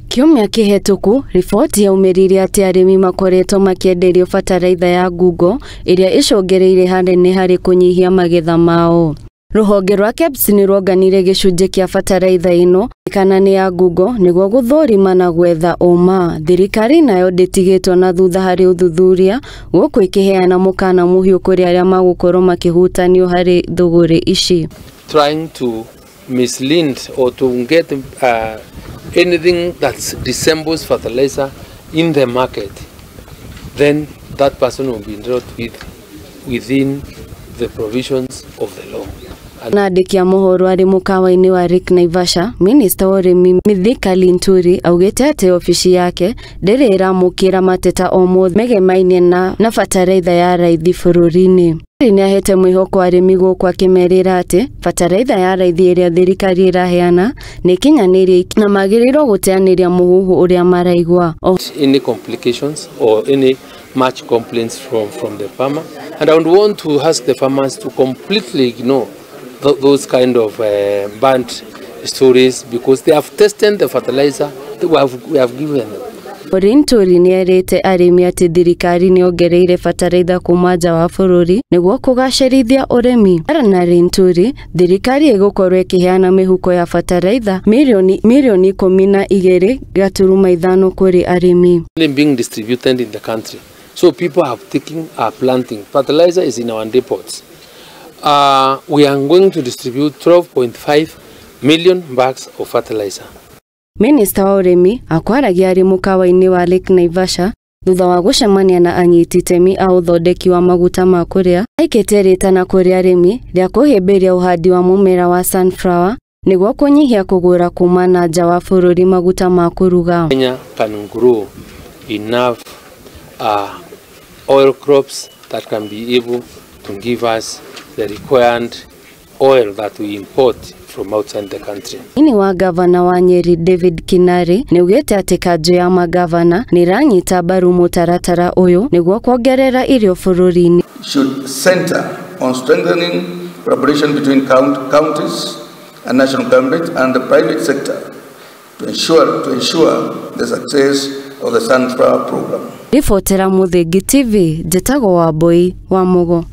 Kiumia kihetuku, riboti yaumiririe ati arimi makoretwo makienderio bataraitha ya ngungo iria icungiriire hanene hari kunyihia magetha mao. Ruhonge rwa KEBS ni rwonganire gicunji kia bataraitha ino kana ni ya ngungo niguo guthurima na gwetha uma. Thirikari nayo nditigitwo na thutha hari uthuthuria guku ikiheana mukana muhiu kuri aria magukorwo makihutanio hari thuguri ici. Trying to mislead or to get anything that resembles fertilizer in the market, then that person will be dealt with within the provisions of the law. Naandikia mohoro ari mukawa-ini wa Naivasha, minista wa urimi mithika augite ati ofisi yake ndiri iramukira mateta o mothe megemainie na bataraitha ya raithi bururi-ini. Ni ahete mwihoko arimi guku akimerira ati bataraitha ya raithi iria thirikari iraheana ni kinyanirie na magirirwo guteaniria muhuhu uria maraigwa. Any complications or any much complaints from the farmer, and I would want to ask the farmers to completely ignore those kind of bad stories, because they have tested the fertilizer that we have given them. Urinturi ni erite arimi ati thirikari ni ongereire bataraitha kuma nja wa bururi niguo kugacirithia urimi. Na Rinturi, thirikari igukorwo ikiheana mihuko ya bataraitha milioni 12.5 kuri arimi. Being distributed in the country, so people are planting. Fertilizer is in our depots. We are going to distribute 12.5 million bags of fertilizer. Minista wa urimi akwaragia ari mukawa-ini wa Naivasha thutha wa gucemania na anyiti itemi a uthondeki wa maguta ma kuria, aikite ritana kuri arimi ria kuhimbiria uhandi wa mumera wa sunflower niguo kunyihia kugura kuma na nja wa bururi maguta ma kuruga. Kenya can grow enough oil crops that can be able to give us the required oil that we import from outside the country. Ini wa gavana wa Nyeri David Kinari ni ugete ati kanjo ya magavana ni ranyita baru mutaratara uyu niguo kuongerera irio bururi-ini. Should center on strengthening collaboration between counties and national government and the private sector to ensure the success of the sunflower program. Ribotera Muthingi TV, njetago wa Mbui wa Mugo.